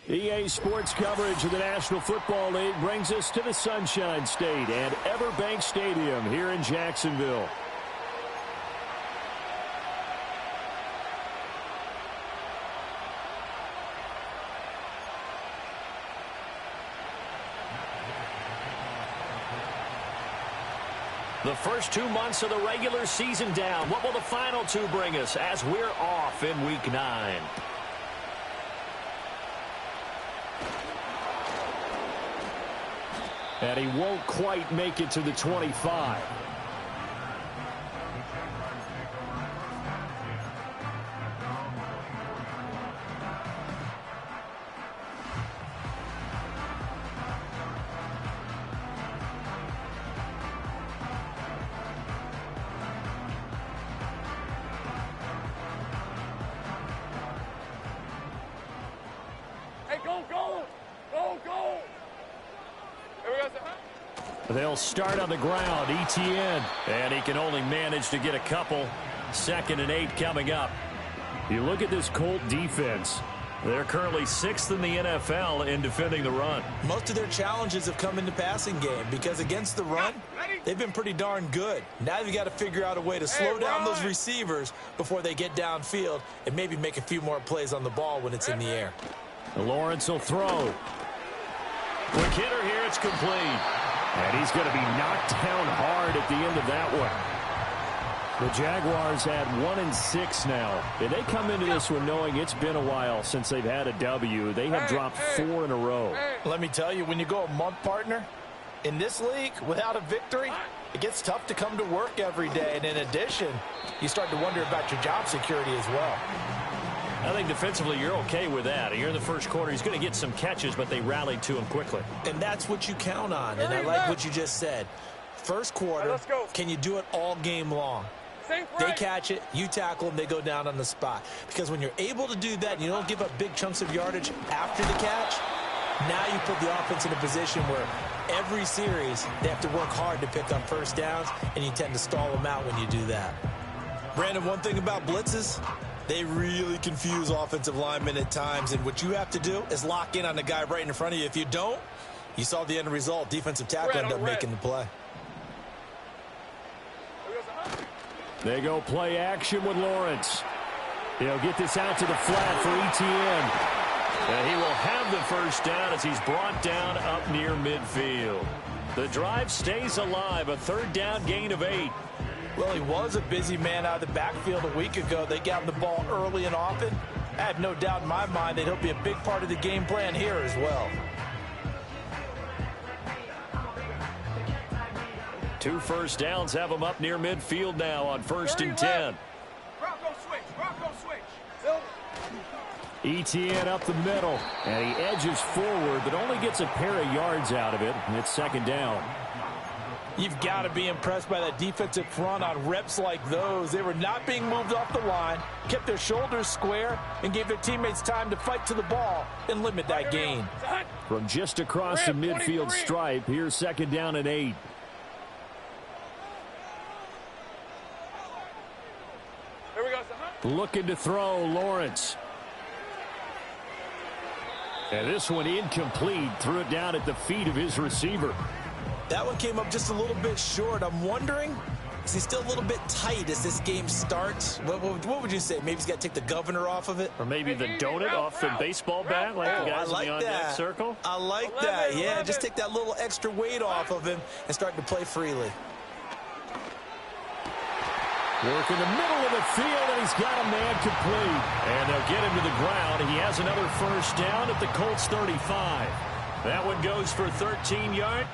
EA Sports coverage of the National Football League brings us to the Sunshine State and Everbank Stadium here in Jacksonville. The first 2 months of the regular season down. What will the final 2 bring us as we're off in Week 9? And he won't quite make it to the 25. They'll start on the ground. ETN. And he can only manage to get a couple. 2nd and 8 coming up. You look at this Colt defense. They're currently 6th in the NFL in defending the run. Most of their challenges have come in the passing game because against the run, they've been pretty darn good. Now you've got to figure out a way to slow down those receivers before they get downfield and maybe make a few more plays on the ball when it's in the air. Lawrence will throw. Quick hitter here. It's complete. And he's going to be knocked down hard at the end of that one. The Jaguars at 1-6 now. And they come into this one knowing it's been a while since they've had a W. They have dropped 4 in a row. Let me tell you, when you go a month, partner, in this league, without a victory, it gets tough to come to work every day. And in addition, you start to wonder about your job security as well. I think defensively you're okay with that. Here in the first quarter, he's going to get some catches, but they rallied to him quickly. And that's what you count on, and I like what you just said. First quarter, can you do it all game long? They catch it, you tackle them, they go down on the spot. Because when you're able to do that and you don't give up big chunks of yardage after the catch, now you put the offense in a position where every series they have to work hard to pick up first downs, and you tend to stall them out when you do that. Brandon, one thing about blitzes, they really confuse offensive linemen at times, and what you have to do is lock in on the guy right in front of you. If you don't, you saw the end result. Defensive tackle ended up making the play. They go play action with Lawrence. He'll get this out to the flat for ETN. And he will have the first down as he's brought down up near midfield. The drive stays alive, a 3rd down gain of 8. Well, he was a busy man out of the backfield a week ago. They got him the ball early and often. I have no doubt in my mind that he'll be a big part of the game plan here as well. 2 first downs have him up near midfield now on 1st and 10. ETN up the middle, and he edges forward, but only gets a pair of yards out of it, and it's 2nd down. You've got to be impressed by that defensive front on reps like those. They were not being moved off the line, kept their shoulders square, and gave their teammates time to fight to the ball and limit that gain. From just across the midfield stripe, here's 2nd down and 8. Looking to throw, Lawrence. And this one incomplete. Threw it down at the feet of his receiver. That one came up just a little bit short. I'm wondering, is he still a little bit tight as this game starts? What would you say? Maybe he's got to take the governor off of it? Or maybe the donut off the baseball bat, like the guys in the on-deck circle? I like that, yeah. Just take that little extra weight off of him and start to play freely. Work in the middle of the field, and he's got a man complete. And they'll get him to the ground. He has another first down at the Colts 35. That one goes for 13 yards.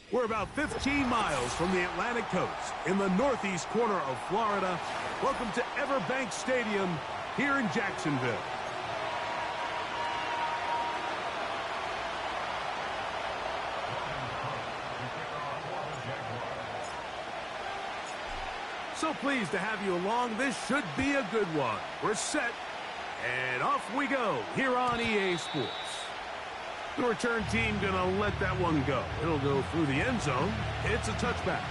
We're about 15 miles from the Atlantic coast in the northeast corner of Florida. Welcome to Everbank Stadium here in Jacksonville. So pleased to have you along. This should be a good one. We're set, and off we go here on EA Sports. The return team going to let that one go. It'll go through the end zone. It's a touchback.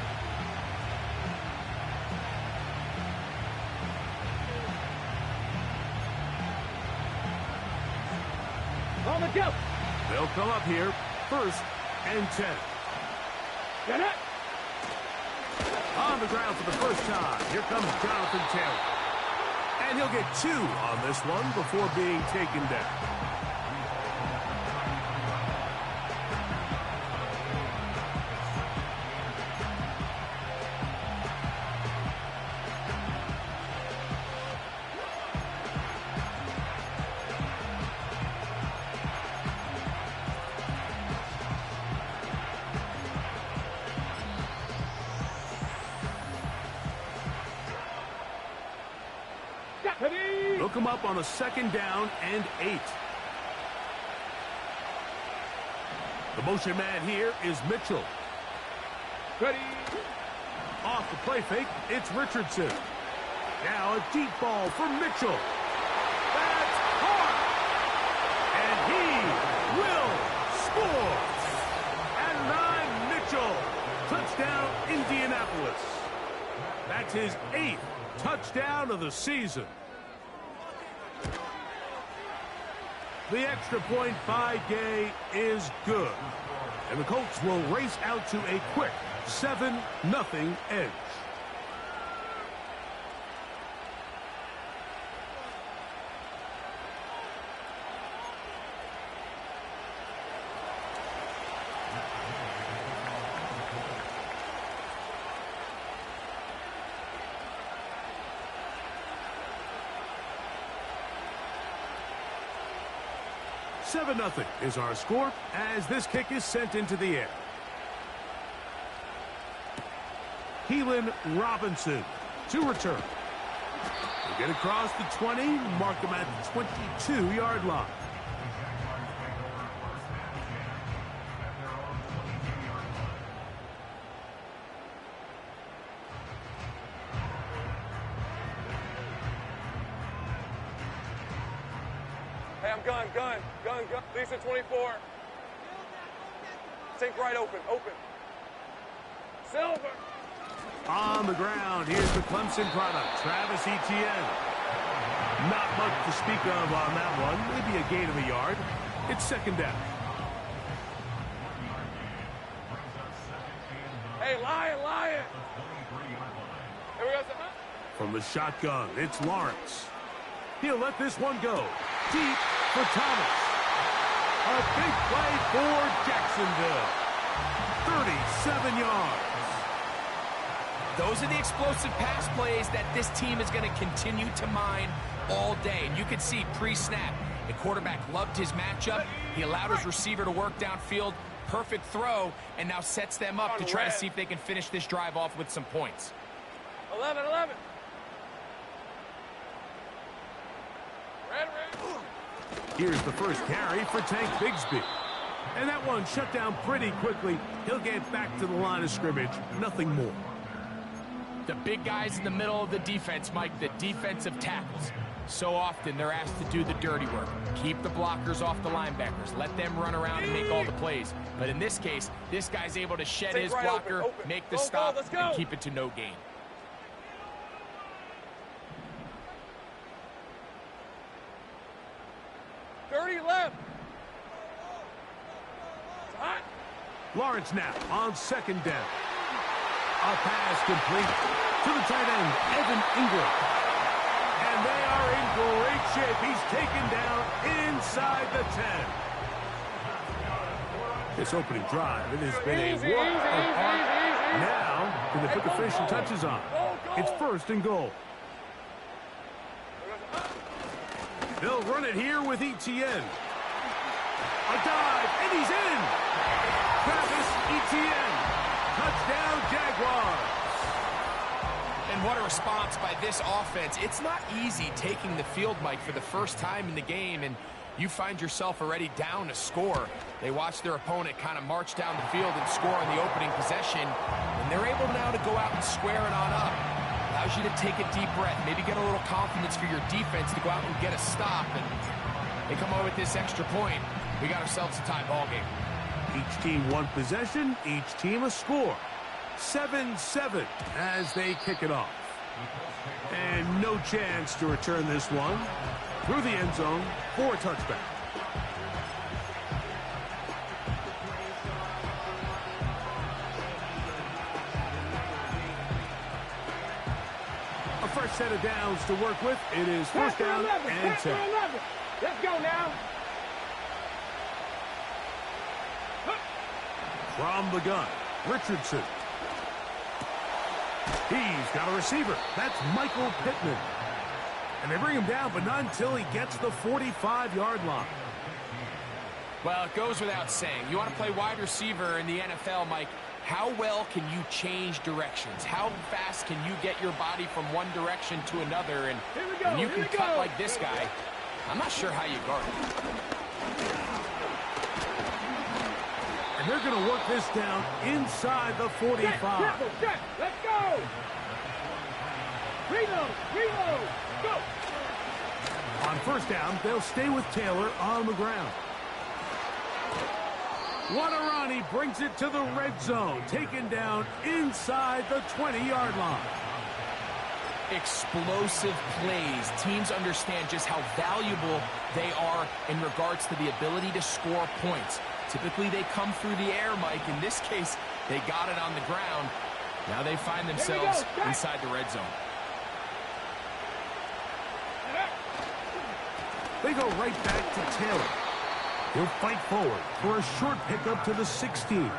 On the go. They'll come up here, 1st and 10. Get it. On the ground for the first time, here comes Jonathan Taylor. And he'll get 2 on this one before being taken down. They'll come up on a 2nd down and 8. The motion man here is Mitchell. Ready. Off the play fake, it's Richardson. Now a deep ball for Mitchell. That's hard. And he will score. Adonai Mitchell. Touchdown, Indianapolis. That's his 8th touchdown of the season. The extra point by Gay is good. And the Colts will race out to a quick 7-0 edge. $7-0 is our score as this kick is sent into the air. Keelan Robinson to return. They get across the 20, mark them at the 22-yard line. Hey, I'm gun. Lisa 24. Sink right open. Silver. On the ground, here's the Clemson product, Travis Etienne. Not much to speak of on that one. Maybe a gain of a yard. It's 2nd down. Hey, Lion. Here we go. From the shotgun, it's Lawrence. He'll let this one go. Deep for Thomas. A big play for Jacksonville. 37 yards. Those are the explosive pass plays that this team is going to continue to mine all day. And you can see pre-snap, the quarterback loved his matchup. He allowed his receiver to work downfield. Perfect throw, and now sets them up to try to see if they can finish this drive off with some points. 11. Red. Here's the first carry for Tank Bigsby. And that one shut down pretty quickly. He'll get back to the line of scrimmage. Nothing more. The big guys in the middle of the defense, Mike, the defensive tackles. So often they're asked to do the dirty work. Keep the blockers off the linebackers. Let them run around and make all the plays. But in this case, this guy's able to shed his blocker, make the stop, and keep it to no gain. Left. Lawrence now on 2nd down. A pass complete to the tight end, Evan Ingram. And they are in great shape. He's taken down inside the 10. This opening drive, it has been a work of art. Now, can they put the finishing touches on? It's 1st and goal. They'll run it here with Etienne. A dive, and he's in. Travis Etienne. And what a response by this offense. It's not easy taking the field, Mike, for the first time in the game, and you find yourself already down a score. They watch their opponent kind of march down the field and score on the opening possession, and they're able now to go out and square it on up. Allows you to take a deep breath, maybe get a little confidence for your defense to go out and get a stop, and they come away with this extra point. We got ourselves a tie ball game. Each team one possession, each team a score. 7-7 as they kick it off. And no chance to return this one through the end zone for a touchback. A fresh set of downs to work with. It is first down and 10. Let's go now. From the gun, Richardson. He's got a receiver. That's Michael Pittman. And they bring him down, but not until he gets the 45-yard line. Well, it goes without saying. You want to play wide receiver in the NFL, Mike, how well can you change directions? How fast can you get your body from one direction to another? And when you can cut like this guy, I'm not sure how you guard it. And they're going to work this down inside the 45. Let's go! Reload! Go! On first down, they'll stay with Taylor on the ground. Wadarani brings it to the red zone, taken down inside the 20-yard line. Explosive plays. Teams understand just how valuable they are in regards to the ability to score points. Typically, they come through the air, Mike. In this case, they got it on the ground. Now they find themselves inside the red zone. They go right back to Taylor. He'll fight forward for a short pickup to the 16.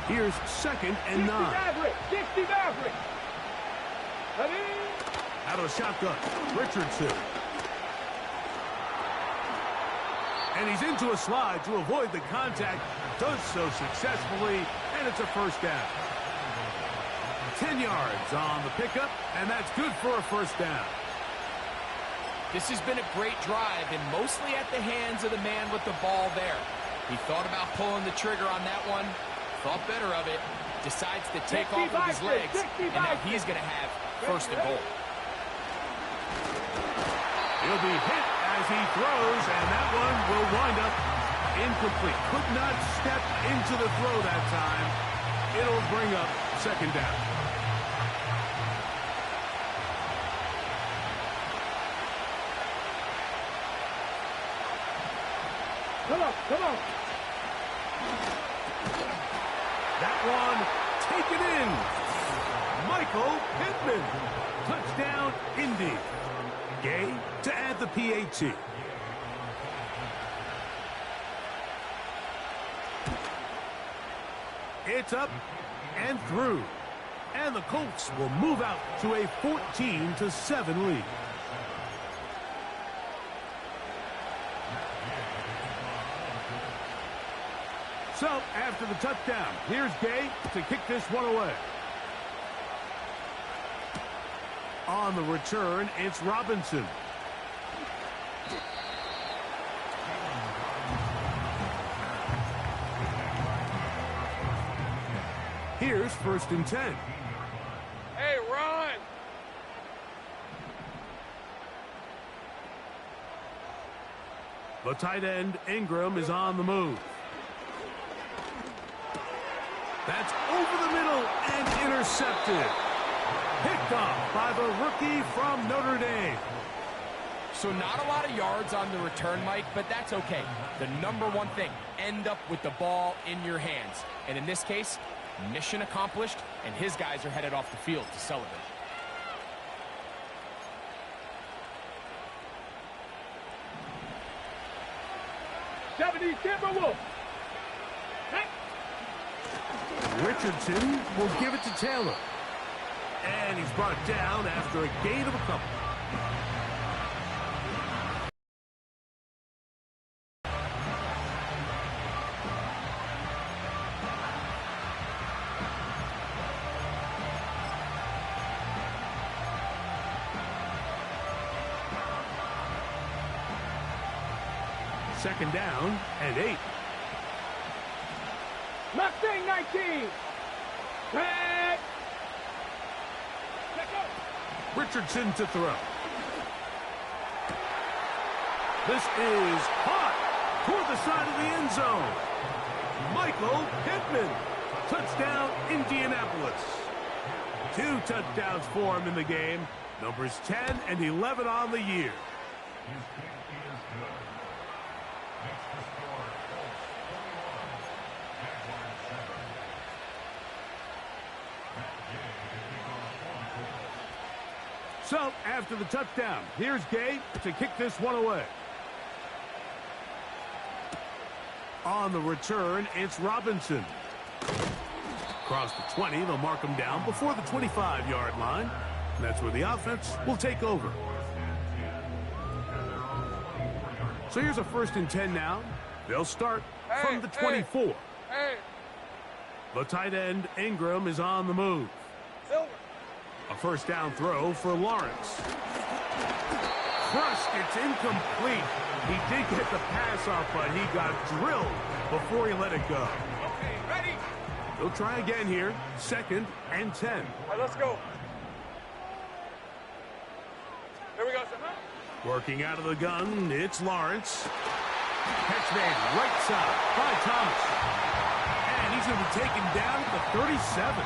Here's second and 9. 60 Maverick. Out of the shotgun, Richardson. And he's into a slide to avoid the contact. Does so successfully, and it's a first down. 10 yards on the pickup, and that's good for a first down. This has been a great drive, and mostly at the hands of the man with the ball there. He thought about pulling the trigger on that one, thought better of it, decides to take off with his legs, and now he's going to have first and goal. He'll be hit as he throws, and that one will wind up incomplete. Could not step into the throw that time. It'll bring up second down. Come on. That one taken in. Michael Pittman. Touchdown, Indy. Gay to add the PAT. It's up and through. And the Colts will move out to a 14-7 lead. So, after the touchdown, here's Gay to kick this one away. On the return, it's Robinson. Here's first and 10. Hey, run! The tight end, Ingram, is on the move. That's over the middle and intercepted. Picked off by the rookie from Notre Dame. So not a lot of yards on the return, Mike, but that's okay. The number one thing, end up with the ball in your hands. And in this case, mission accomplished, and his guys are headed off the field to celebrate. Timberwolves. Richardson will give it to Taylor. And he's brought down after a gain of a couple. Second down and 8. Mustang 19. Back. Richardson to throw. This is hot toward the side of the end zone. Michael Pittman. Touchdown, Indianapolis. 2 touchdowns for him in the game. Numbers 10 and 11 on the year. So, after the touchdown, here's Gay to kick this one away. On the return, it's Robinson. Across the 20, they'll mark him down before the 25-yard line. And that's where the offense will take over. So here's a 1st and 10 now. They'll start from the 24. The tight end, Ingram, is on the move. A 1st down throw for Lawrence. Crushed, it's incomplete. He did get the pass off, but he got drilled before he let it go. Okay, ready? They'll try again here. 2nd and 10. All right, let's go. Here we go, sir. Working out of the gun, it's Lawrence. Catch made right side by Thomas. And he's going to be taken down at the 37.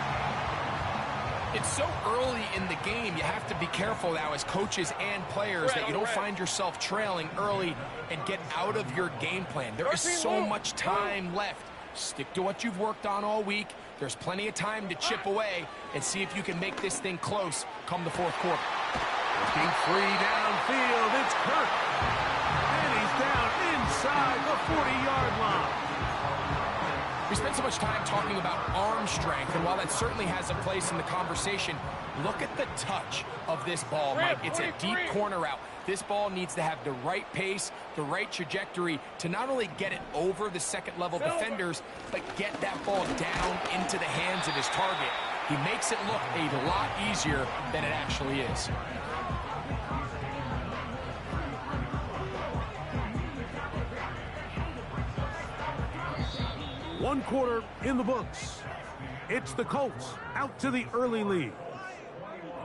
It's so early in the game, you have to be careful now as coaches and players that you don't find yourself trailing early and get out of your game plan. There is so much time left. Stick to what you've worked on all week. There's plenty of time to chip away and see if you can make this thing close come the 4th quarter. Looking free downfield, it's Kirk. And he's down inside the 40-yard line. We spent so much time talking about arm strength, and while that certainly has a place in the conversation, look at the touch of this ball, Mike. It's a deep corner route. This ball needs to have the right pace, the right trajectory to not only get it over the second-level defenders, but get that ball down into the hands of his target. He makes it look a lot easier than it actually is. One quarter in the books. It's the Colts out to the early lead.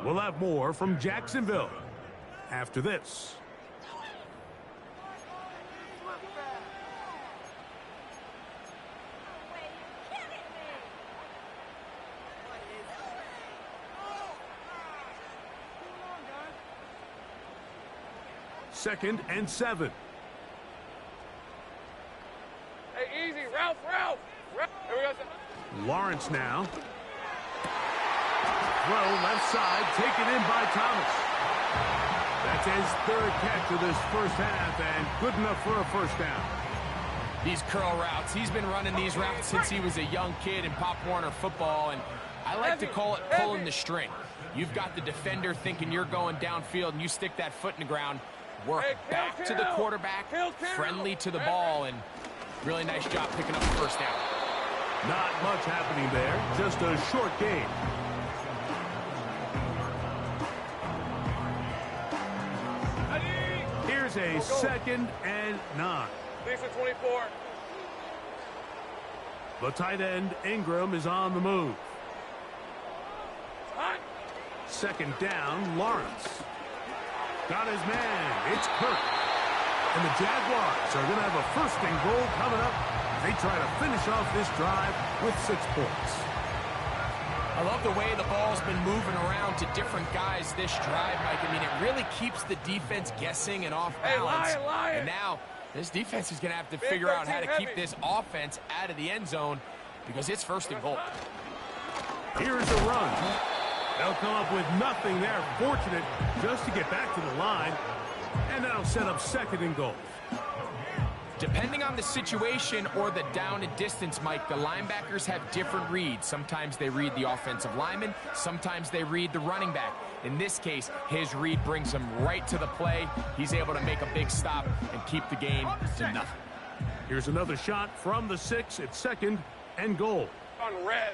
We'll have more from Jacksonville after this. Second and 7. Hey, easy. Ralph. Here we go, sir. Lawrence now. Throw left side, taken in by Thomas. That's his 3rd catch of this first half, and good enough for a 1st down. These curl routes, he's been running these routes since he was a young kid in Pop Warner football, and I like to call it pulling the string. You've got the defender thinking you're going downfield, and you stick that foot in the ground, work back to the quarterback, friendly to the ball, and really nice job picking up the 1st down. Not much happening there, just a short game. Here's a 2nd and 9. Lisa 24. The tight end, Ingram, is on the move. Hot. 2nd down, Lawrence. Got his man, it's Kirk. And the Jaguars are going to have a 1st and goal coming up. They try to finish off this drive with 6 points. I love the way the ball's been moving around to different guys this drive, Mike. I mean, it really keeps the defense guessing and off balance. Hey, lion. And now this defense is going to have to figure out how to keep this offense out of the end zone because it's 1st and goal. Here's a run. They'll come up with nothing there. Fortunate just to get back to the line. And that'll set up 2nd and goal. Depending on the situation or the down and distance, Mike, the linebackers have different reads. Sometimes they read the offensive lineman. Sometimes they read the running back. In this case, his read brings him right to the play. He's able to make a big stop and keep the game to nothing. Here's another shot from the 6. It's 2nd and goal. On red.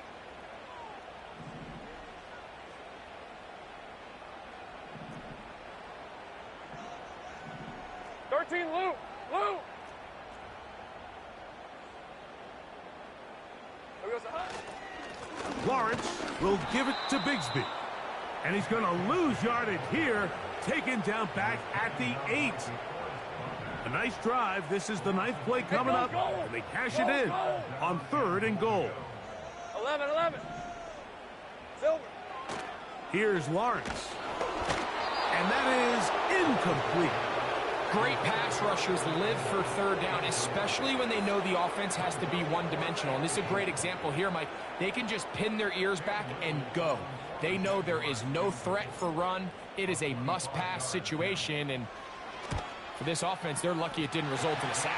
Luke. will give it to Bigsby. And he's going to lose yardage here, taken down back at the 8. A nice drive. This is the 9th play coming up, and they cash it in on 3rd and goal. 11. Silver. Here's Lawrence. And that is incomplete. Great pass rushers live for 3rd down, especially when they know the offense has to be one-dimensional. And this is a great example here, Mike. They can just pin their ears back and go. They know there is no threat for run. It is a must-pass situation, and for this offense, they're lucky it didn't result in a sack.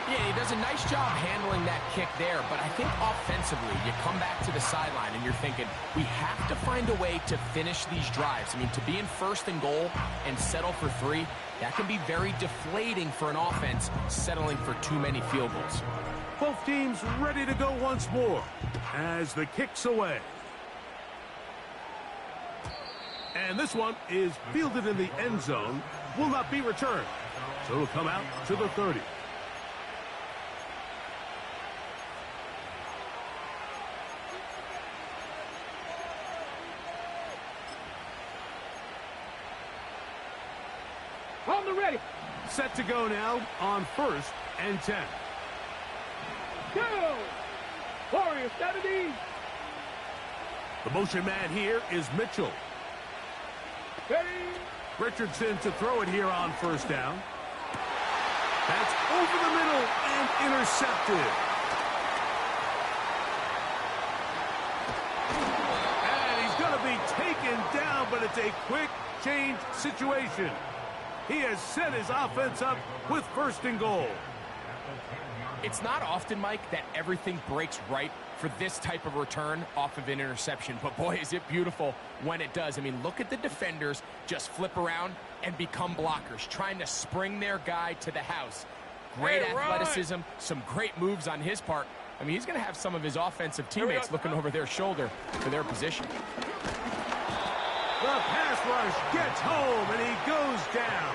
Yeah, he does a nice job handling that kick there, but I think offensively, you come back to the sideline and you're thinking, we have to find a way to finish these drives. I mean, to be in 1st and goal and settle for 3, that can be very deflating for an offense settling for too many field goals. Both teams ready to go once more as the kick's away. And this one is fielded in the end zone, will not be returned. So it'll come out to the 30. On the ready. Set to go now on 1st and 10. Go! Warriors 70. The motion man here is Mitchell. Ready. Richardson to throw it here on 1st down. That's over the middle and intercepted. And he's going to be taken down, but it's a quick change situation. He has set his offense up with 1st and goal. It's not often, Mike, that everything breaks right for this type of return off of an interception. But, boy, is it beautiful when it does. I mean, look at the defenders just flip around and become blockers, trying to spring their guy to the house. Great athleticism, some great moves on his part. I mean, he's going to have some of his offensive teammates looking over their shoulder for their position. The pass rush gets home, and he goes down.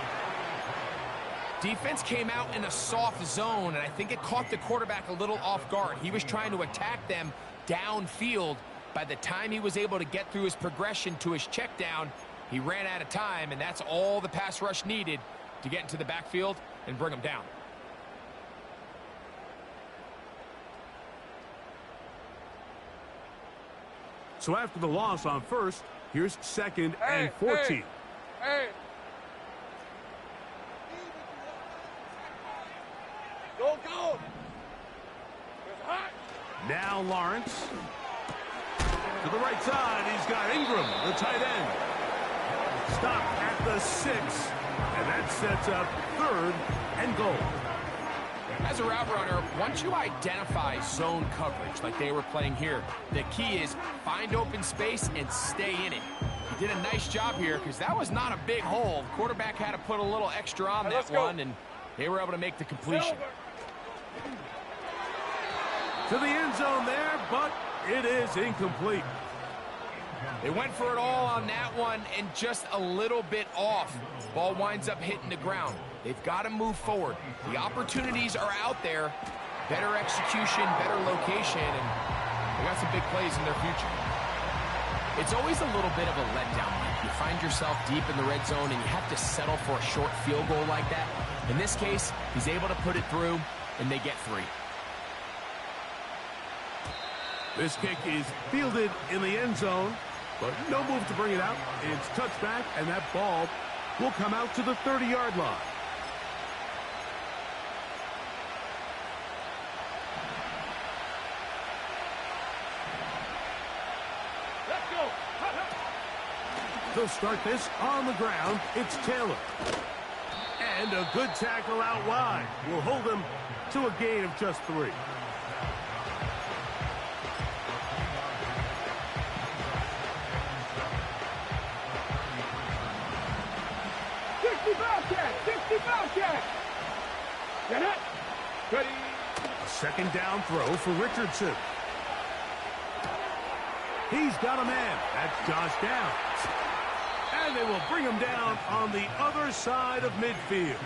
Defense came out in a soft zone, and I think it caught the quarterback a little off guard. He was trying to attack them downfield. By the time he was able to get through his progression to his check down, he ran out of time, and that's all the pass rush needed to get into the backfield and bring him down. So after the loss on 1st, here's 2nd and 14. Hey. Go, go. It's hot. Now Lawrence. To the right side, he's got Ingram, the tight end. Stop at the 6. And that sets up 3rd and goal. As a route runner, once you identify zone coverage like they were playing here, the key is find open space and stay in it. He did a nice job here because that was not a big hole. The quarterback had to put a little extra on that one, and they were able to make the completion. To the end zone there, but it is incomplete. They went for it all on that one and just a little bit off. Ball winds up hitting the ground. They've got to move forward. The opportunities are out there. Better execution, better location, and they got some big plays in their future. It's always a little bit of a letdown. You find yourself deep in the red zone and you have to settle for a short field goal like that. In this case, he's able to put it through, and they get 3. This kick is fielded in the end zone, but no move to bring it out. It's touchback, and that ball will come out to the 30-yard line. Let's go. They'll start this on the ground. It's Taylor. And a good tackle out wide will hold them to a gain of just 3. Get it. Ready. A 2nd down throw for Richardson. He's got a man. That's Josh Downs. And they will bring him down on the other side of midfield.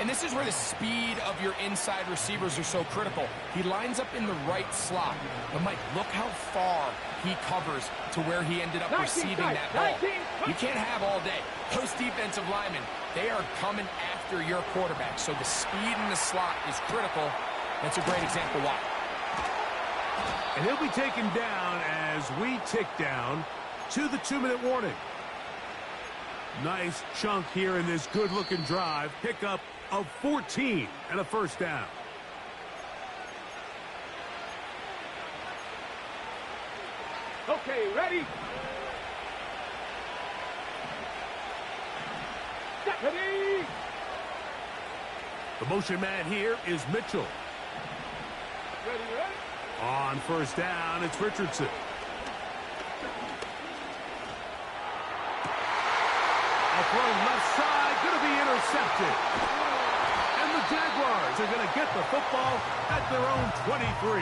And this is where the speed of your inside receivers are so critical. He lines up in the right slot. But, Mike, look how far he covers to where he ended up receiving that ball. You can't have all day. Those defensive linemen, they are coming after your quarterback. So the speed in the slot is critical. That's a great example why. And he'll be taken down as we tick down to the 2-minute warning. Nice chunk here in this good-looking drive. Pickup of 14 and a first down. Okay, ready? Ready? The motion man here is Mitchell. Ready, ready? On first down, it's Richardson. A throw left side, going to be intercepted. And the Jaguars are going to get the football at their own 23.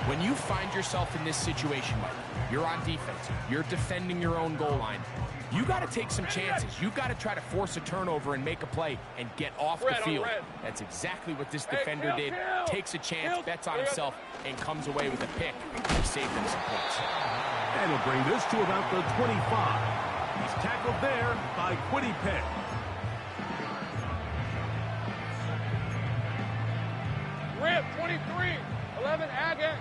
When you find yourself in this situation, Mike, you're on defense, you're defending your own goal line, you got to take some chances. You got to try to force a turnover and make a play and get off the field. That's exactly what this defender did. Takes a chance, bets on himself, and comes away with a pick. He saved them some points. And he'll bring this to about the 25. He's tackled there by Quiddy Peck. Rip, 23, 11, Agate.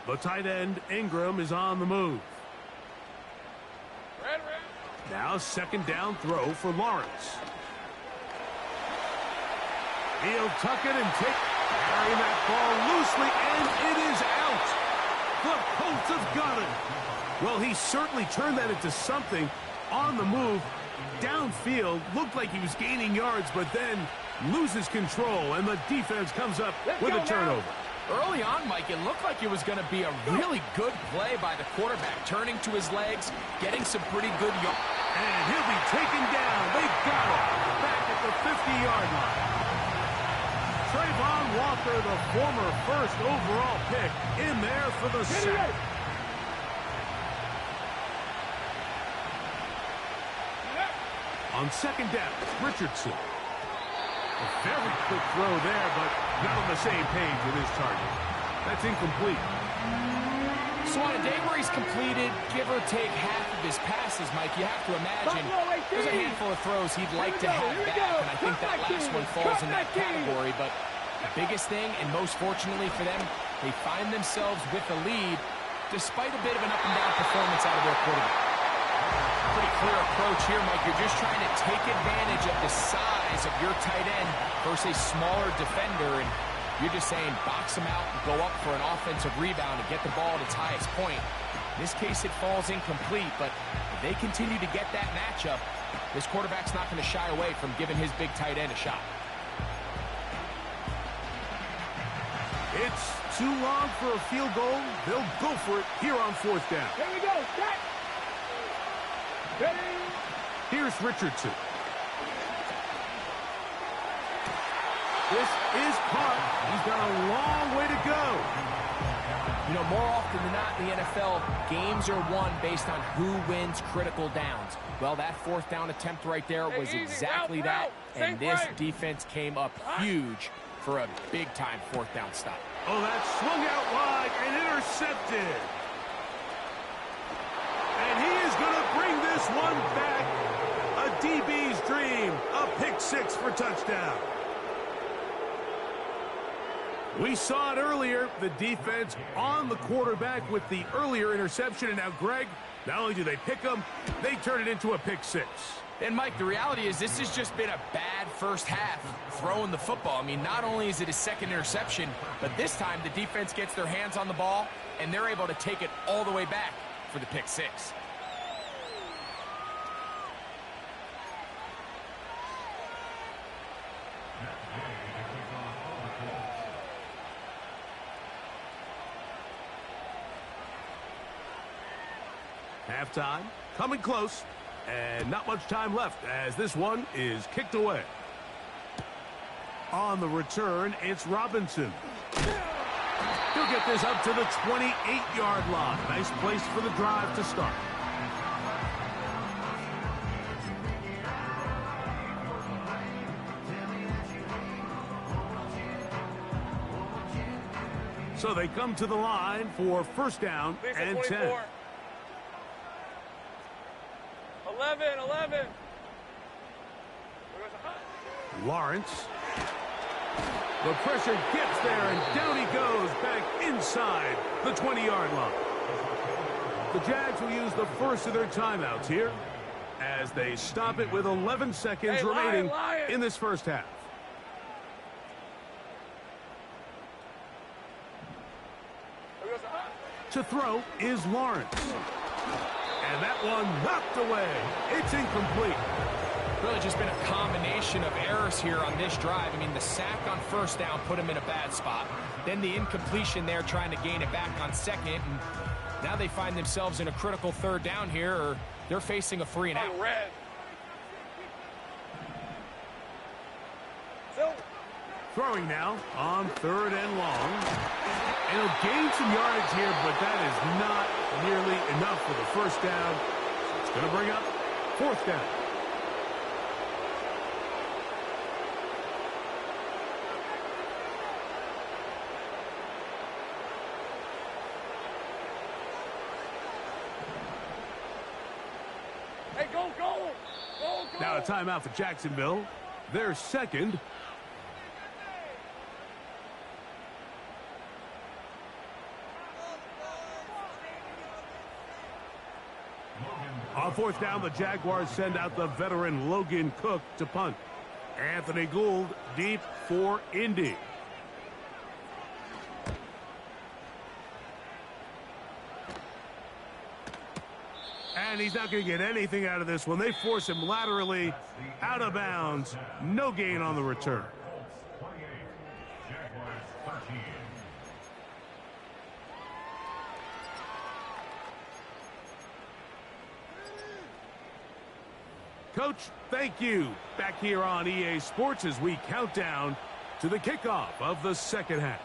The tight end, Ingram, is on the move. Red. Now second down throw for Lawrence. He'll tuck it and carrying that ball loosely, and it is out. The Colts have got it. Well, he certainly turned that into something on the move. Downfield, looked like he was gaining yards, but then loses control, and the defense comes up with a turnover. Early on, Mike, it looked like it was going to be a really good play by the quarterback, turning to his legs, getting some pretty good yards. And he'll be taken down. They've got him back at the 50-yard line. Trayvon Walker, the former first overall pick, in there for the sack. On second down, Richardson. A very quick throw there, but not on the same page with his target. That's incomplete. So on a day where he's completed, give or take half of his passes, Mike, you have to imagine there's a handful of throws he'd like to have back, and I think that last one falls in that category. But the biggest thing, and most fortunately for them, they find themselves with a lead despite a bit of an up-and-down performance out of their quarterback. Pretty clear approach here, Mike. You're just trying to take advantage of the size of your tight end versus a smaller defender, and you're just saying box him out and go up for an offensive rebound and get the ball at its highest point. In this case, it falls incomplete, but if they continue to get that matchup, this quarterback's not going to shy away from giving his big tight end a shot. It's too long for a field goal. They'll go for it here on fourth down. Here we go, set. Ready? Here's Richardson. This is caught. He's got a long way to go. You know, more often than not in the NFL, games are won based on who wins critical downs. Well, that fourth down attempt right there was exactly that, and this defense came up huge for a big-time fourth down stop. Oh, that swung out wide and intercepted. And he is going to bring this one back. A DB's dream. A pick six for touchdown. We saw it earlier. The defense on the quarterback with the earlier interception. And now, Greg, not only do they pick him, they turn it into a pick six. And, Mike, the reality is this has just been a bad first half throwing the football. I mean, not only is it his second interception, but this time the defense gets their hands on the ball, and they're able to take it all the way back for the pick six. Halftime, coming close, and not much time left as this one is kicked away. On the return, it's Robinson. He'll get this up to the 28-yard line. Nice place for the drive to start. So they come to the line for first down and 10. 11. Lawrence. The pressure gets there, and down he goes back inside the 20-yard line. The Jags will use the first of their timeouts here as they stop it with 11 seconds remaining in this first half. To throw is Lawrence. And that one knocked away. It's incomplete. Really just been a combination of errors here on this drive. I mean, the sack on first down put him in a bad spot. Then the incompletion there trying to gain it back on second. And now they find themselves in a critical third down here, or they're facing a 3 and out. Throwing now on 3rd and long. And he'll gain some yardage here, but that is not nearly enough for the first down. So it's going to bring up 4th down. Hey, go! Now a timeout for Jacksonville. Their second. On 4th down, the Jaguars send out the veteran Logan Cook to punt. Anthony Gould deep for Indy. And he's not going to get anything out of this one. They force him laterally out of bounds. No gain on the return. Coach, thank you. Back here on EA Sports as we count down to the kickoff of the second half.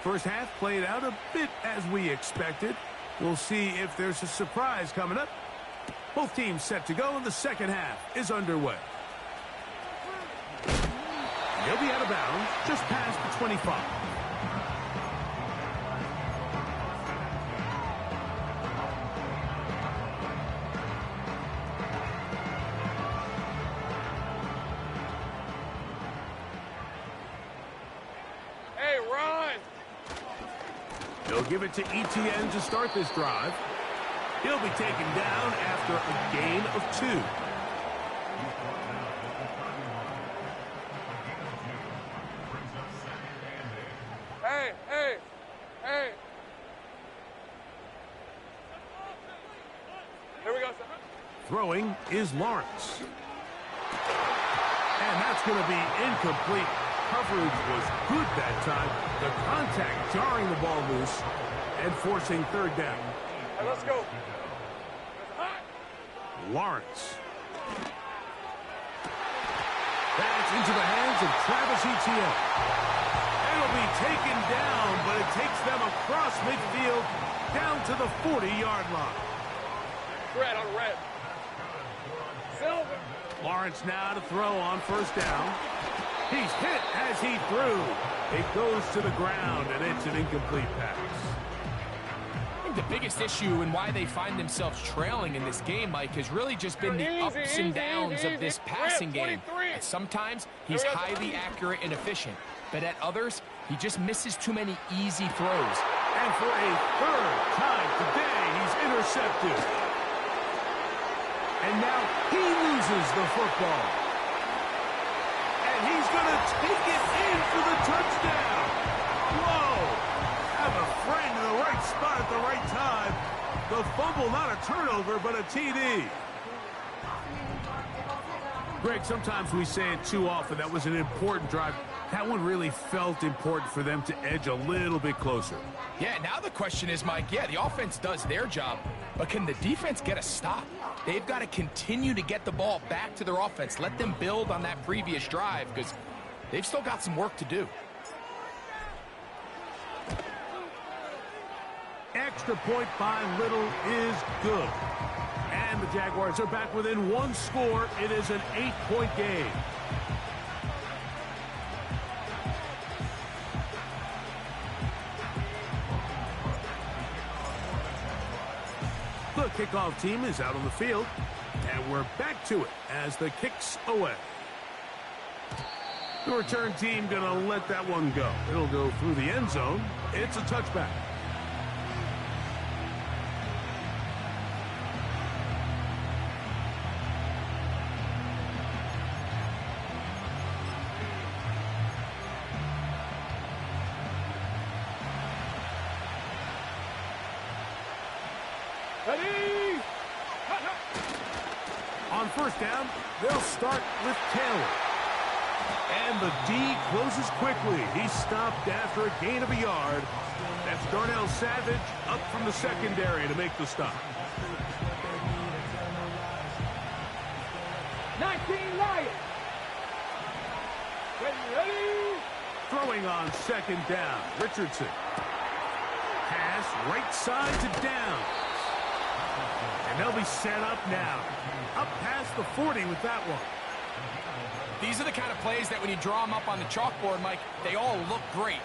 First half played out a bit as we expected. We'll see if there's a surprise coming up. Both teams set to go, and the second half is underway. He'll be out of bounds just past the 25. They'll give it to ETN to start this drive. He'll be taken down after a gain of 2. Hey. Here we go, sir. Throwing is Lawrence. And that's going to be incomplete. Coverage was good that time. The contact jarring the ball loose and forcing 3rd down. Hey, let's go. Lawrence. That's into the hands of Travis Etienne. It'll be taken down, but it takes them across midfield down to the 40-yard line. Red on red. Silver. Lawrence now to throw on 1st down. He's hit as he threw. It goes to the ground, and it's an incomplete pass. I think the biggest issue and why they find themselves trailing in this game, Mike, has really just been the ups and downs of this passing game. And sometimes he's highly accurate and efficient, but at others, he just misses too many easy throws. And for a 3rd time today, he's intercepted. And now he loses the football. And he's going to take it in for the touchdown. Whoa! Have a friend in the right spot at the right time. The fumble, not a turnover, but a TD. Greg, sometimes we say it too often. That was an important drive. That one really felt important for them to edge a little bit closer. Yeah, now the question is, Mike, the offense does their job, but can the defense get a stop? They've got to continue to get the ball back to their offense. Let them build on that previous drive because they've still got some work to do. extra point by Little is good. And the Jaguars are back within one score. It is an 8-point game. The kickoff team is out on the field, and we're back to it as the kick's away. The return team going to let that one go. It'll go through the end zone. It's a touchback. Ready? On first down, they'll start with Taylor. And the D closes quickly. He's stopped after a gain of a yard. That's Darnell Savage up from the secondary to make the stop. 19 Lions. Ready? Throwing on second down, Richardson. Pass right side to down. And they'll be set up now. Up past the 40 with that one. These are the kind of plays that when you draw them up on the chalkboard, Mike, they all look great.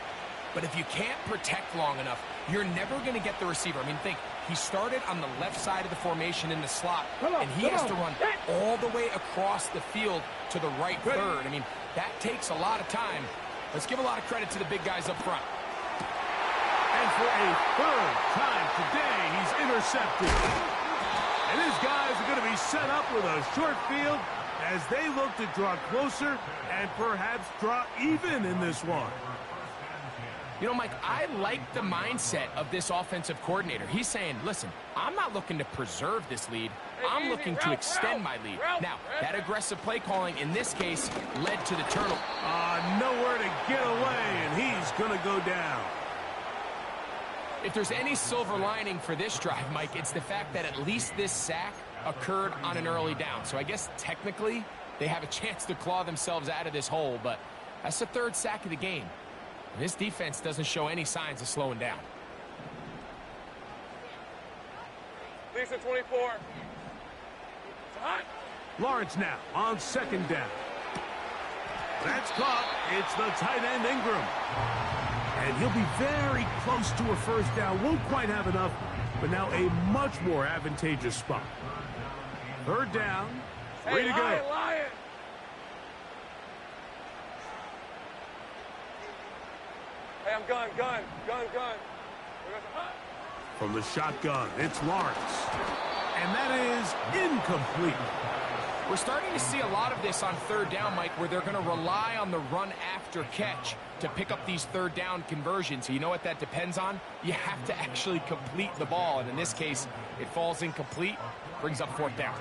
But if you can't protect long enough, you're never going to get the receiver. I mean, think, he started on the left side of the formation in the slot, and he has to run all the way across the field to the right third. I mean, that takes a lot of time. Let's give a lot of credit to the big guys up front. And for a third time today, he's intercepted. And his guys are going to be set up with a short field as they look to draw closer and perhaps draw even in this one. You know, Mike, I like the mindset of this offensive coordinator. He's saying, listen, I'm not looking to preserve this lead. I'm looking to extend my lead. Now, that aggressive play calling in this case led to the turnover. Nowhere to get away, and he's going to go down. If there's any silver lining for this drive, Mike, it's the fact that at least this sack occurred on an early down. So I guess technically they have a chance to claw themselves out of this hole, but that's the third sack of the game. This defense doesn't show any signs of slowing down. Lisa 24. Lawrence now on second down. That's caught. It's the tight end Ingram. And he'll be very close to a first down. Won't quite have enough, but now a much more advantageous spot. Third down. Way to go. Lion. Hey, I'm gun. From the shotgun, it's Lawrence. And that is incomplete. We're starting to see a lot of this on third down, Mike, where they're going to rely on the run after catch to pick up these third down conversions. You know what that depends on? You have to actually complete the ball. And in this case, it falls incomplete, brings up fourth down.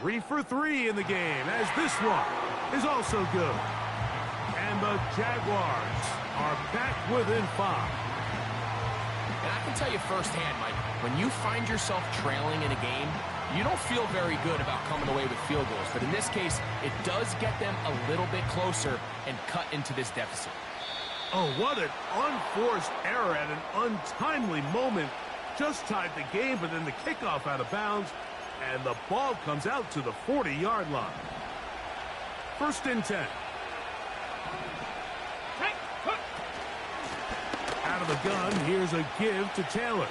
3 for 3 in the game, as this one is also good. And the Jaguars are back within 5. And I can tell you firsthand, Mike, when you find yourself trailing in a game, you don't feel very good about coming away with field goals. But in this case, it does get them a little bit closer and cut into this deficit. Oh, what an unforced error at an untimely moment. Just tied the game, but then the kickoff out of bounds, and the ball comes out to the 40-yard line. First and 10. Out of the gun, here's a give to Taylor.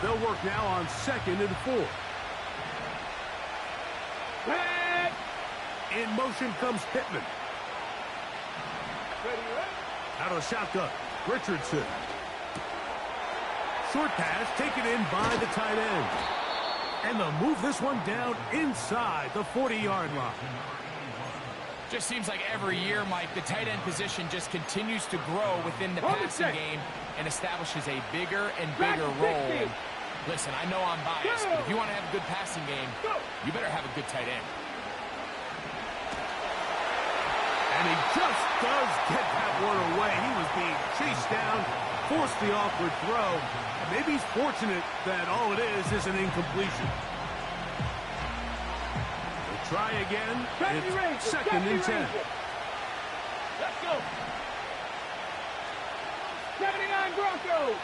They'll work now on 2nd and 4. In motion comes Pittman. Out of the shotgun, Richardson. Short pass taken in by the tight end. And they'll move this one down inside the 40-yard line. Just seems like every year, Mike, the tight end position just continues to grow within the passing game and establishes a bigger and bigger role. And listen, I know I'm biased, but if you want to have a good passing game, you better have a good tight end. And he just does get that one away. He was being chased down, forced the awkward throw. Maybe he's fortunate that all it is an incompletion. We'll try again. It's 2nd and 10. Let's go. 79 Broncos.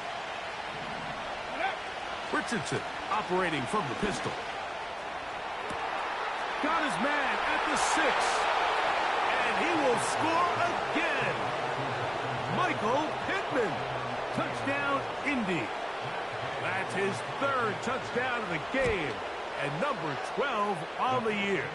Richardson operating from the pistol. Got his man at the 6. And he will score again. Michael Pittman. Touchdown, Indy. That's his 3rd touchdown of the game. And number 12 on the year.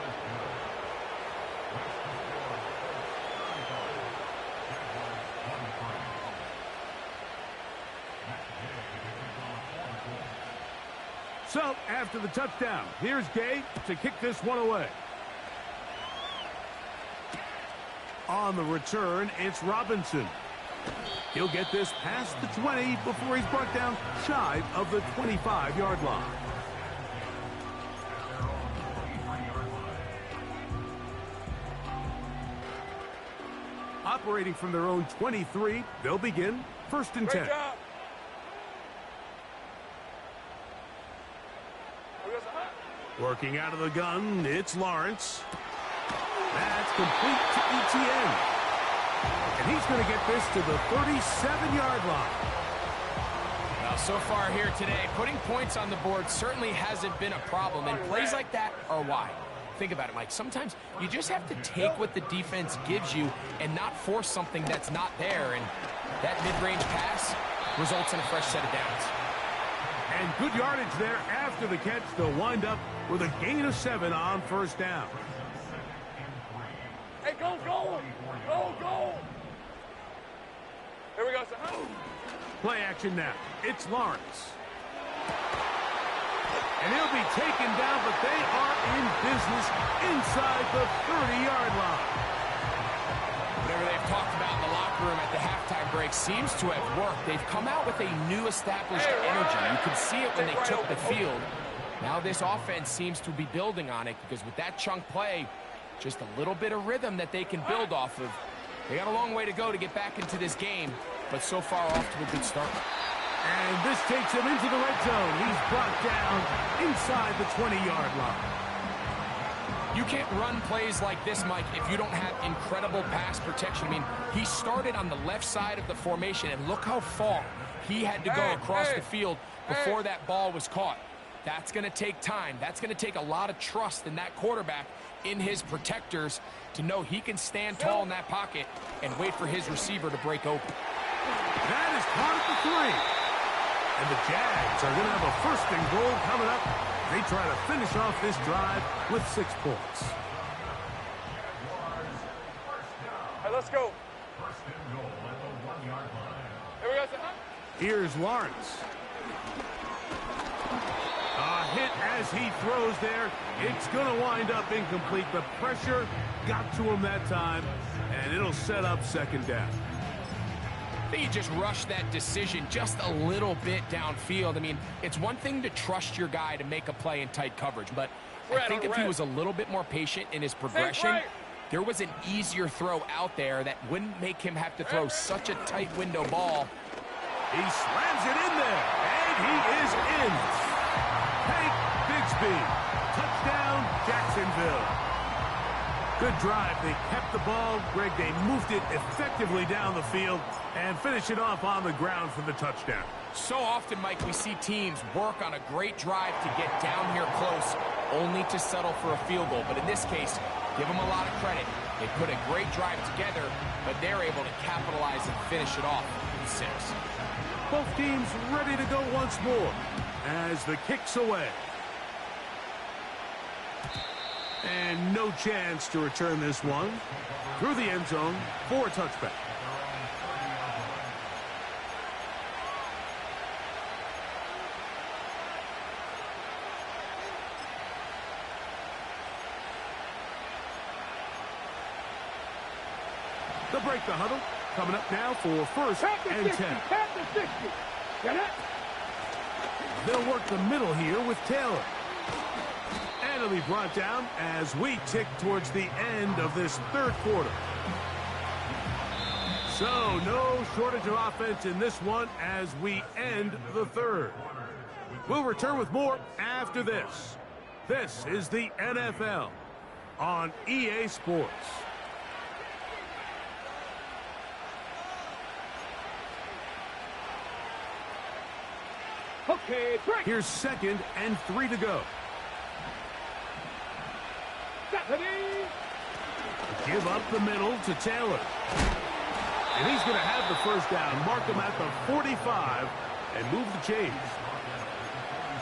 So, after the touchdown, here's Gay to kick this one away. On the return, it's Robinson. He'll get this past the 20 before he's brought down shy of the 25-yard line. Operating from their own 23, they'll begin 1st and 10. Working out of the gun, it's Lawrence. That's complete to Etienne. And he's going to get this to the 37-yard line. Well, so far here today, putting points on the board certainly hasn't been a problem, and plays like that are why. Think about it, Mike. Sometimes you just have to take what the defense gives you and not force something that's not there, and that mid-range pass results in a fresh set of downs. And good yardage there after the catch. They'll wind up with a gain of 7 on 1st down. Hey, go, go! Go, go! Here we go, sir. Play action now. It's Lawrence. And he'll be taken down, but they are in business inside the 30-yard line. Whatever they've talked about in the locker room at the halftime break seems to have worked. They've come out with a new established energy. You could see it when they took the field. Now this offense seems to be building on it, because with that chunk play, just a little bit of rhythm that they can build off of. They got a long way to go to get back into this game, but so far off to a good start. And this takes him into the red zone. He's brought down inside the 20-yard line. You can't run plays like this, Mike, if you don't have incredible pass protection. I mean, he started on the left side of the formation, and look how far he had to go across the field before that ball was caught. That's going to take time. That's going to take a lot of trust in that quarterback, in his protectors, to know he can stand tall in that pocket and wait for his receiver to break open. That is caught at the 3. And the Jags are going to have a 1st and goal coming up. They try to finish off this drive with 6 points. Hey, let's go. Here we go, sir. Here's Lawrence. A hit as he throws there. It's going to wind up incomplete. The pressure got to him that time, and it'll set up 2nd down. I think he just rushed that decision just a little bit downfield. I mean, it's one thing to trust your guy to make a play in tight coverage, but I think if he was a little bit more patient in his progression, there was an easier throw out there that wouldn't make him have to throw such a tight window ball. He slams it in there, and he is in. Hank Bigsby, touchdown, Jacksonville. Good drive. They kept the ball. Greg, they moved it effectively down the field and finish it off on the ground for the touchdown. So often, Mike, we see teams work on a great drive to get down here close, only to settle for a field goal. But in this case, give them a lot of credit. They put a great drive together, but they're able to capitalize and finish it off with 6. Both teams ready to go once more as the kick's away. And no chance to return this one through the end zone for a touchback. They'll break the huddle. Coming up now for 1st and 10. They'll work the middle here with Taylor. And it'll be brought down as we tick towards the end of this 3rd quarter. So, no shortage of offense in this one as we end the third. We'll return with more after this. This is the NFL on EA Sports. Okay, break. Here's 2nd and 3 to go. Give up the middle to Taylor. And he's going to have the first down. Mark him at the 45 and move the chains.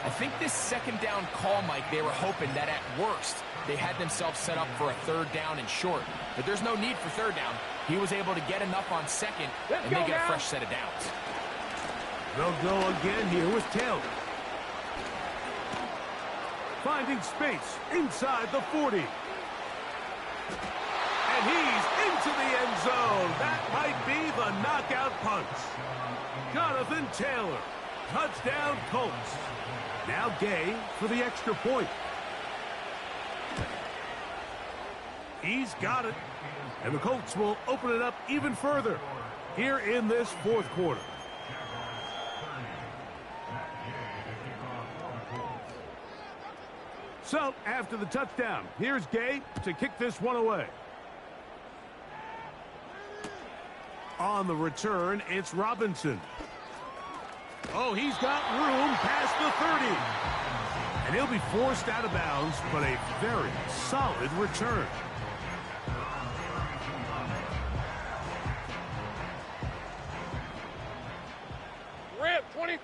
I think this 2nd down call, Mike, they were hoping that at worst they had themselves set up for a 3rd down and short. But there's no need for 3rd down. He was able to get enough on 2nd, and they get a fresh set of downs. They'll go again here with Taylor. Finding space inside the 40. And he's into the end zone. That might be the knockout punch. Jonathan Taylor. Touchdown Colts. Now Gay for the extra point. He's got it. And the Colts will open it up even further here in this 4th quarter. So, after the touchdown, here's Gay to kick this one away. On the return, it's Robinson. Oh, he's got room past the 30. And he'll be forced out of bounds, but a very solid return. Rip, 23.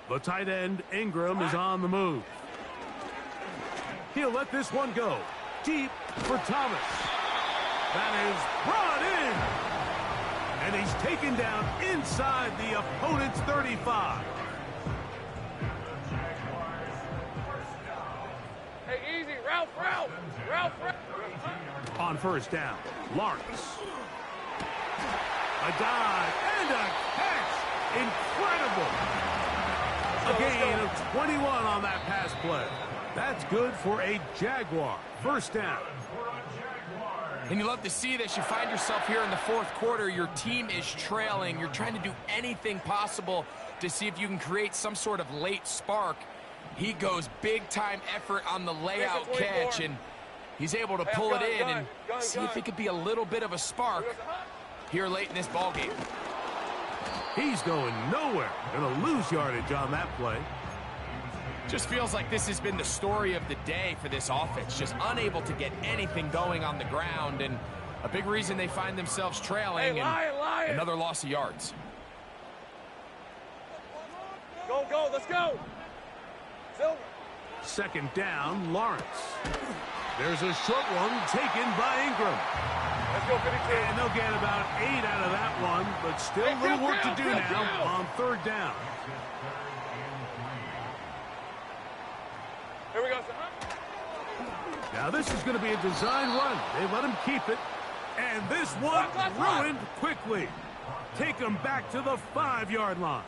The tight end, Ingram, is on the move. He'll let this one go. Deep for Thomas. That is brought in. And he's taken down inside the opponent's 35. Hey, easy. Ralph. On first down, Lawrence. A dive and a catch. Incredible. A gain of 21 on that pass play. That's good for a Jaguar. First down. And you love to see this. You find yourself here in the 4th quarter. Your team is trailing. You're trying to do anything possible to see if you can create some sort of late spark. He goes big-time effort on the layout catch, and he's able to pull it in and see if it could be a little bit of a spark here late in this ballgame. He's going nowhere. Going to lose yardage on that play. Just feels like this has been the story of the day for this offense. Just unable to get anything going on the ground, and a big reason they find themselves trailing and another loss of yards. Go, let's go. Silver. 2nd down, Lawrence. There's a short one taken by Ingram. Let's go, 52. And they'll get about 8 out of that one, but still a little work to do now on 3rd down. Here we go. Now this is going to be a design run. They let him keep it. And this one ruined quickly. Take him back to the 5-yard line.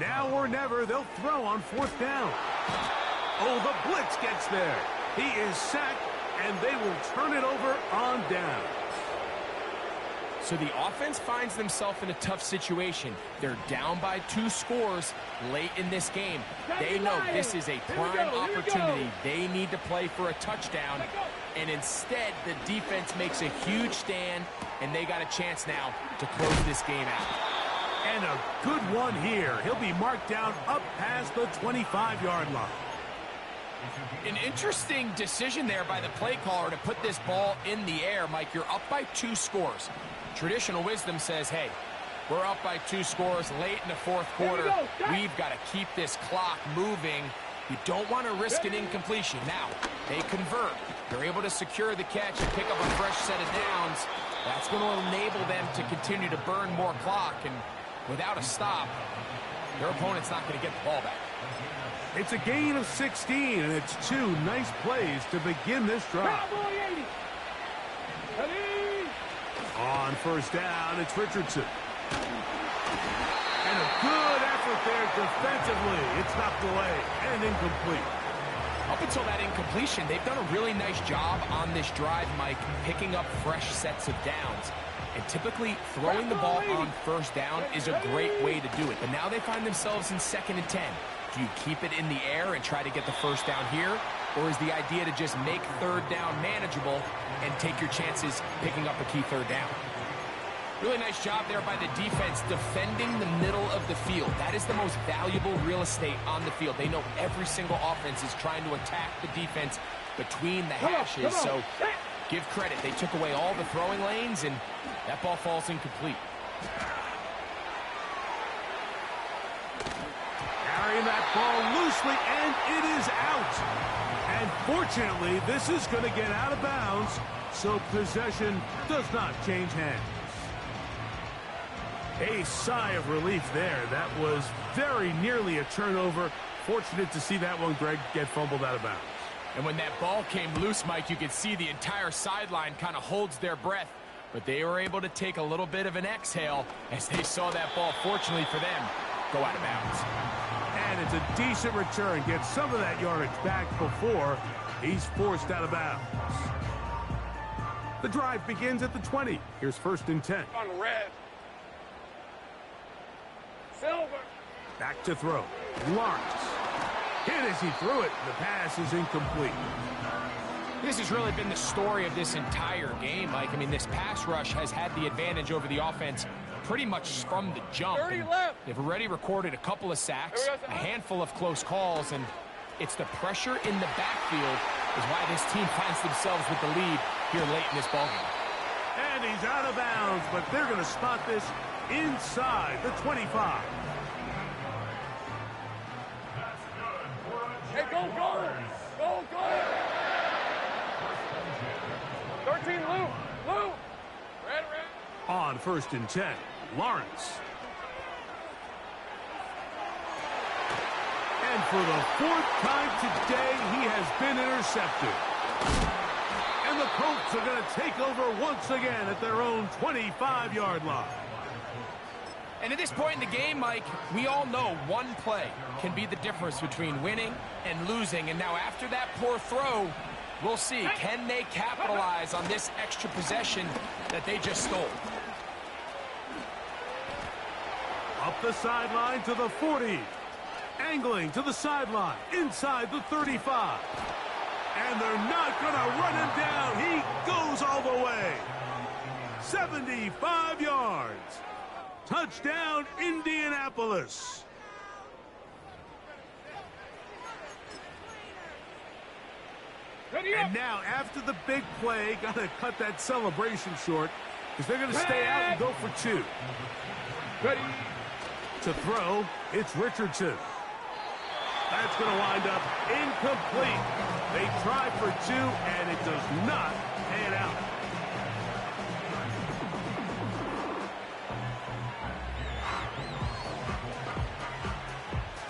Now or never, they'll throw on 4th down. Oh, the blitz gets there. He is sacked, and they will turn it over on down. So the offense finds themselves in a tough situation. They're down by 2 scores late in this game. They know this is a prime opportunity. They need to play for a touchdown. And instead, the defense makes a huge stand, and they got a chance now to close this game out. And a good one here. He'll be marked down up past the 25-yard line. An interesting decision there by the play caller to put this ball in the air. Mike, you're up by 2 scores. Traditional wisdom says, hey, we're up by 2 scores late in the 4th quarter. We've got to keep this clock moving. You don't want to risk an incompletion. Now, they convert. They're able to secure the catch and pick up a fresh set of downs. That's going to enable them to continue to burn more clock. And without a stop, their opponent's not going to get the ball back. It's a gain of 16, and it's 2 nice plays to begin this drive. On first down, it's Richardson. And a good effort there defensively. It's knocked away and incomplete. Up until that incompletion, they've done a really nice job on this drive, Mike, picking up fresh sets of downs. And typically, throwing the ball on first down is a great way to do it. But now they find themselves in 2nd and 10. Do you keep it in the air and try to get the first down here? Or is the idea to just make 3rd down manageable and take your chances picking up a key 3rd down? Really nice job there by the defense defending the middle of the field. That is the most valuable real estate on the field. They know every single offense is trying to attack the defense between the hashes. So give credit. They took away all the throwing lanes, and that ball falls incomplete. Carrying that ball loosely, and it is out. And fortunately, this is going to get out of bounds, so possession does not change hands. A sigh of relief there. That was very nearly a turnover. Fortunate to see that one, Greg, get fumbled out of bounds. And when that ball came loose, Mike, you could see the entire sideline kind of holds their breath. But they were able to take a little bit of an exhale as they saw that ball, fortunately for them, go out of bounds. And it's a decent return. Gets some of that yardage back before he's forced out of bounds. The drive begins at the 20. Here's 1st and 10. On red. Silver. Back to throw. Lawrence. Hit as he threw it. The pass is incomplete. This has really been the story of this entire game, Mike. I mean, this pass rush has had the advantage over the offense pretty much from the jump. They've already recorded a couple of sacks, a handful of close calls, and it's the pressure in the backfield is why this team finds themselves with the lead here late in this ballgame. And he's out of bounds, but they're going to spot this inside the 25. Hey, go, go! Go, go! 13, Lou! Lou! Red. On 1st and 10, Lawrence. And for the 4th time today, he has been intercepted. And the Colts are going to take over once again at their own 25-yard line. And at this point in the game, Mike, we all know one play can be the difference between winning and losing. And now after that poor throw, we'll see, can they capitalize on this extra possession that they just stole? Up the sideline to the 40. Angling to the sideline, inside the 35. And they're not going to run him down. He goes all the way. 75 yards. Touchdown, Indianapolis. And now, after the big play, got to cut that celebration short because they're going to stay out and go for 2. Ready. To throw, it's Richardson. That's going to wind up incomplete. They try for 2, and it does not pan out.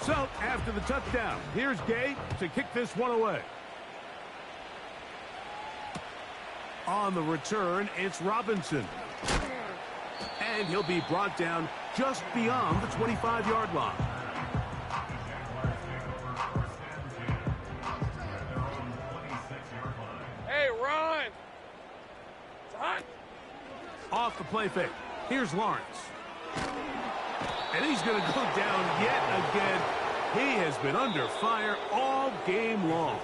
So, after the touchdown, here's Gay to kick this one away. On the return, it's Robinson. And he'll be brought down just beyond the 25-yard line. Hey, run! It's hot. Off the play fake. Here's Lawrence. And he's going to go down yet again. He has been under fire all game long.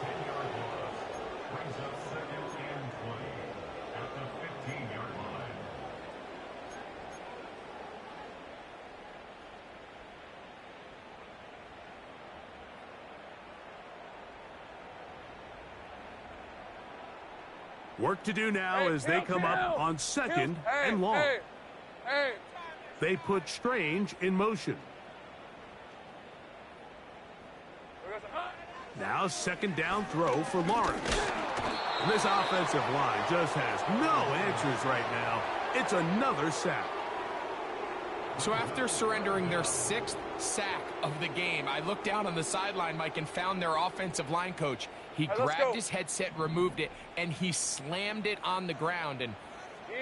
Work to do now as they come up on 2nd and long. Hey. They put Strange in motion. Now 2nd down throw for Lawrence. And this offensive line just has no answers right now. It's another sack. So after surrendering their 6th sack of the game, I looked down on the sideline, Mike, and found their offensive line coach. He grabbed his headset, removed it, and he slammed it on the ground. And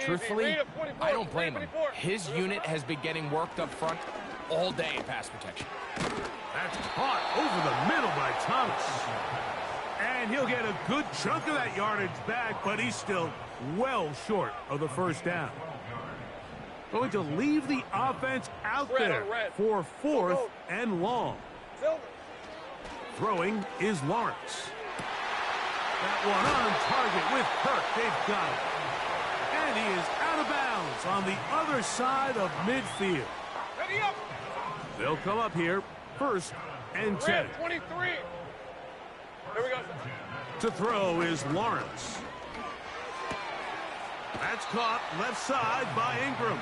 truthfully, I don't blame him. His unit has been getting worked up front all day in pass protection. That's caught over the middle by Thomas. And And he'll get a good chunk of that yardage back, but he's still well short of the first down. Going to leave the offense out there for 4th and long. Throwing is Lawrence. That one on target with Kirk. They've got it. And he is out of bounds on the other side of midfield. Ready up. They'll come up here 1st and 10. 23. There we go. To throw is Lawrence. That's caught left side by Ingram.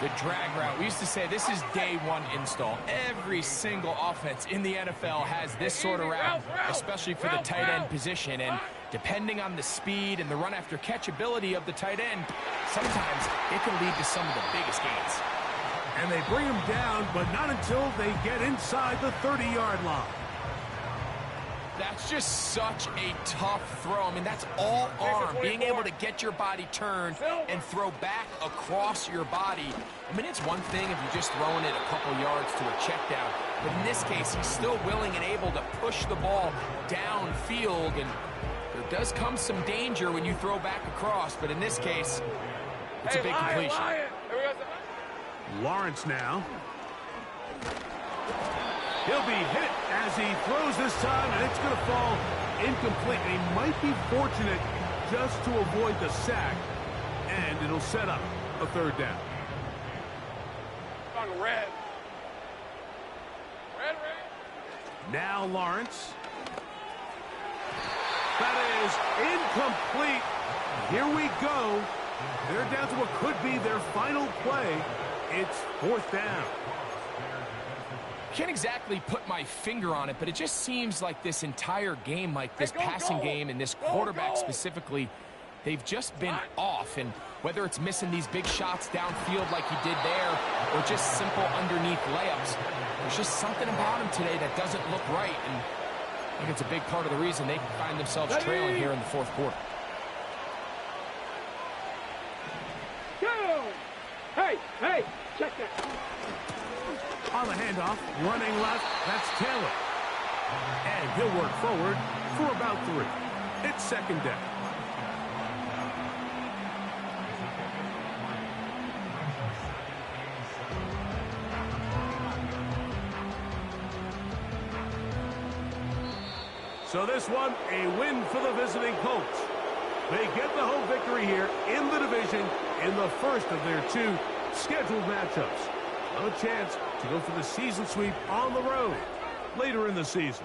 The drag route. We used to say this is day one install. Every single offense in the NFL has this sort of route, especially for the tight end position. And depending on the speed and the run after catch ability of the tight end, sometimes it can lead to some of the biggest gains. And they bring him down, but not until they get inside the 30-yard line. That's just such a tough throw. I mean, that's all arm. Being able to get your body turned and throw back across your body. I mean, it's one thing if you're just throwing it a couple yards to a check down. But in this case, he's still willing and able to push the ball downfield. And there does come some danger when you throw back across. But in this case, it's a big completion. Lawrence now. He'll be hit as he throws this time, and it's going to fall incomplete. He might be fortunate just to avoid the sack, and it'll set up a 3rd down. On red. Red. Now Lawrence. That is incomplete. Here we go. They're down to what could be their final play. It's 4th down. Can't exactly put my finger on it, but it just seems like this entire game, like this passing game and this quarterback specifically, they've just been off. And whether it's missing these big shots downfield like he did there or just simple underneath layups, there's just something about him today that doesn't look right. And I think it's a big part of the reason they find themselves trailing here in the 4th quarter. Go! Hey, check that. On the handoff, running left, that's Taylor. And he'll work forward for about 3. It's 2nd down. So this one, a win for the visiting Colts. They get the home victory here in the division in the first of their 2 scheduled matchups. A chance to go for the season sweep on the road later in the season.